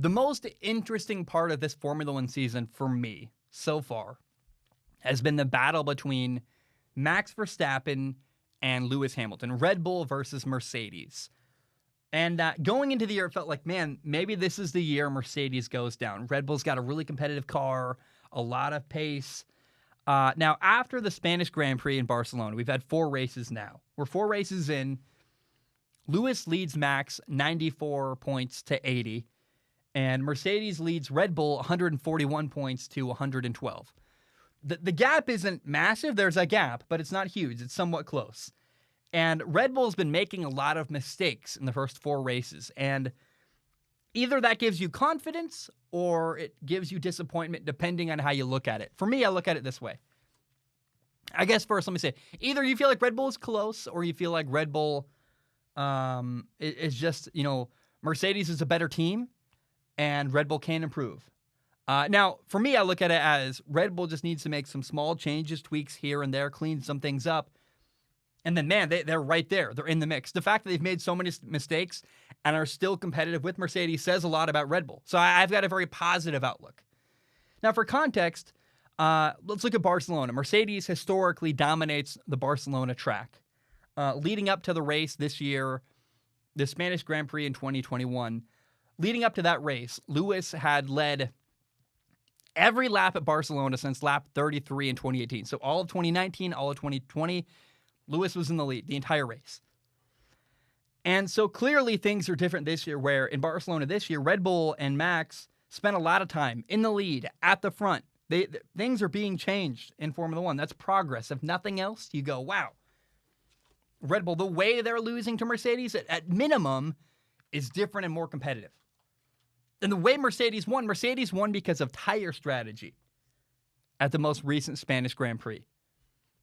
The most interesting part of this Formula One season for me so far has been the battle between Max Verstappen and Lewis Hamilton, Red Bull versus Mercedes. And going into the year, it felt like, man, maybe this is the year Mercedes goes down. Red Bull's got a really competitive car, a lot of pace. Now, after the Spanish Grand Prix in Barcelona, we've had 4 races now. We're 4 races in. Lewis leads Max 94 points to 80. And Mercedes leads Red Bull 141 points to 112. The gap isn't massive. There's a gap, but it's not huge. It's somewhat close. And Red Bull's been making a lot of mistakes in the first 4 races. And either that gives you confidence or it gives you disappointment, depending on how you look at it. For me, I look at it this way. I guess first, let me say, either you feel like Red Bull is close or you feel like Red Bull is just, Mercedes is a better team and Red Bull can improve. Now, for me, I look at it as Red Bull just needs to make some small changes, tweaks here and there, clean some things up. And then, man, they're right there. They're in the mix. The fact that they've made so many mistakes and are still competitive with Mercedes says a lot about Red Bull. So I've got a very positive outlook. Now, for context, let's look at Barcelona. Mercedes historically dominates the Barcelona track. Leading up to the race this year, the Spanish Grand Prix in 2021, leading up to that race, Lewis had led every lap at Barcelona since lap 33 in 2018. So all of 2019, all of 2020, Lewis was in the lead the entire race. And so clearly things are different this year, where in Barcelona this year, Red Bull and Max spent a lot of time in the lead, at the front. Things are being changed in Formula One. That's progress. If nothing else, you go, wow. Red Bull, the way they're losing to Mercedes, at minimum, is different and more competitive. And the way Mercedes won because of tire strategy at the most recent Spanish Grand Prix.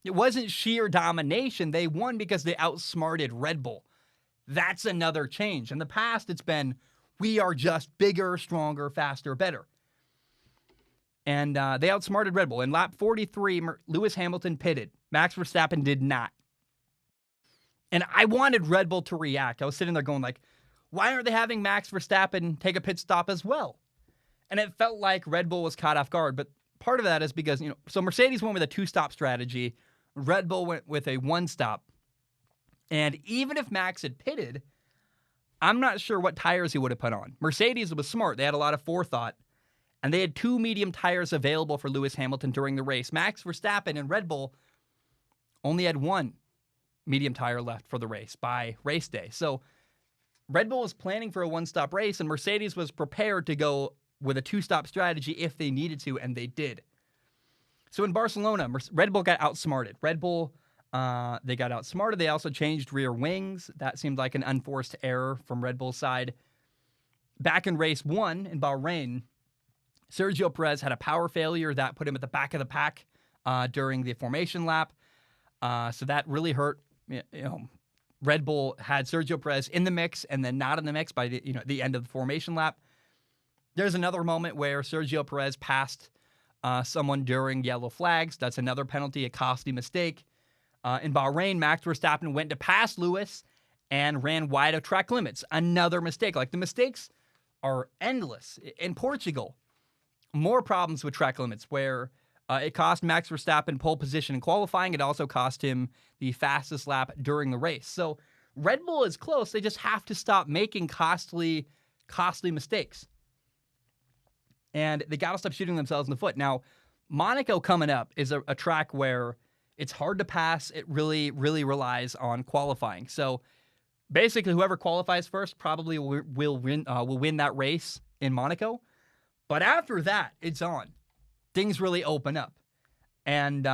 It wasn't sheer domination. They won because they outsmarted Red Bull. That's another change. In the past, it's been, we are just bigger, stronger, faster, better. And they outsmarted Red Bull. In lap 43, Lewis Hamilton pitted. Max Verstappen did not. And I wanted Red Bull to react. I was sitting there going like, why aren't they having Max Verstappen take a pit stop as well? And it felt like Red Bull was caught off guard. But part of that is because, so Mercedes went with a 2-stop strategy. Red Bull went with a 1-stop. And even if Max had pitted, I'm not sure what tires he would have put on. Mercedes was smart. They had a lot of forethought. And they had 2 medium tires available for Lewis Hamilton during the race. Max Verstappen and Red Bull only had 1 medium tire left for the race by race day. So Red Bull was planning for a 1-stop race, and Mercedes was prepared to go with a 2-stop strategy if they needed to, and they did. So in Barcelona, Red Bull got outsmarted. Red Bull, they got outsmarted. They also changed rear wings. That seemed like an unforced error from Red Bull's side. Back in race 1 in Bahrain, Sergio Perez had a power failure that put him at the back of the pack during the formation lap. So that really hurt. Red Bull had Sergio Perez in the mix and then not in the mix by the end of the formation lap. There's another moment where Sergio Perez passed someone during yellow flags. That's another penalty, a costly mistake. In Bahrain, Max Verstappen went to pass Lewis and ran wide of track limits. Another mistake. Like, the mistakes are endless. In Portugal, more problems with track limits where it cost Max Verstappen pole position in qualifying. It also cost him the fastest lap during the race. So Red Bull is close. They just have to stop making costly mistakes. And they got to stop shooting themselves in the foot. Now, Monaco coming up is a track where it's hard to pass. It really, really relies on qualifying. So basically, whoever qualifies first probably will win that race in Monaco. But after that, it's on. Things really open up. And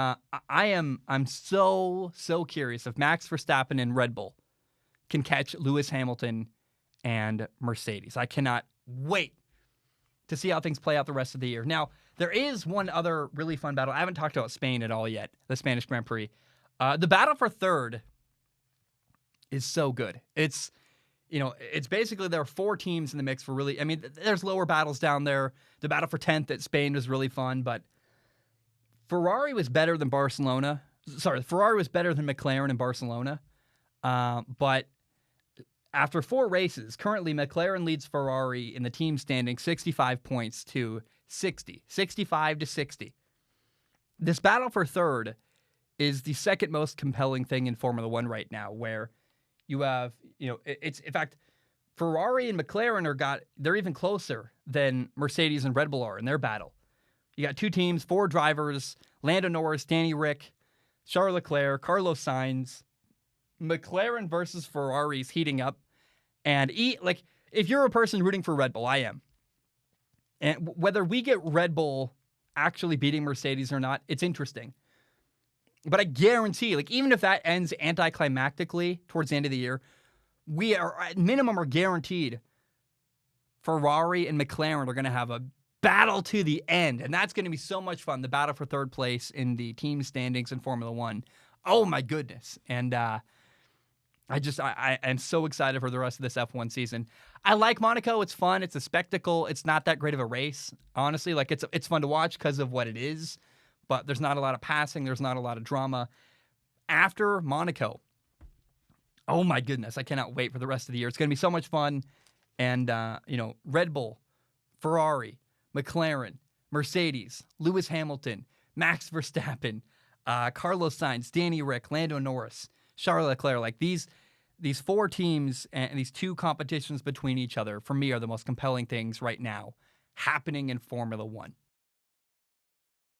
I'm so curious if Max Verstappen and Red Bull can catch Lewis Hamilton and Mercedes. I cannot wait to see how things play out the rest of the year. Now, there is one other really fun battle. I haven't talked about Spain at all yet, the Spanish Grand Prix. The battle for third is so good. It's basically there are 4 teams in the mix for really, there's lower battles down there. The battle for 10th at Spain was really fun, but Ferrari was better than Barcelona. Sorry, Ferrari was better than McLaren in Barcelona. But After 4 races, currently McLaren leads Ferrari in the team standing 65 points to 60, 65 to 60. This battle for third is the second most compelling thing in Formula One right now, where you have, it's in fact, Ferrari and McLaren they're even closer than Mercedes and Red Bull are in their battle. You got 2 teams, 4 drivers, Lando Norris, Danny Rick, Charles Leclerc, Carlos Sainz. McLaren versus Ferrari's heating up. And if you're a person rooting for Red Bull, I am. And whether we get Red Bull actually beating Mercedes or not, it's interesting. But I guarantee, even if that ends anticlimactically towards the end of the year, we are at minimum are guaranteed Ferrari and McLaren are going to have a battle to the end. And that's going to be so much fun. The battle for third place in the team standings in Formula One. Oh my goodness. And I am so excited for the rest of this F1 season. I like Monaco. It's fun. It's a spectacle. It's not that great of a race, honestly. It's fun to watch because of what it is, but there's not a lot of passing. There's not a lot of drama. After Monaco, oh my goodness, I cannot wait for the rest of the year. It's going to be so much fun. And, Red Bull, Ferrari, McLaren, Mercedes, Lewis Hamilton, Max Verstappen, Carlos Sainz, Danny Rick, Lando Norris, Charles Leclerc, these 4 teams and these 2 competitions between each other, for me, are the most compelling things right now happening in Formula One.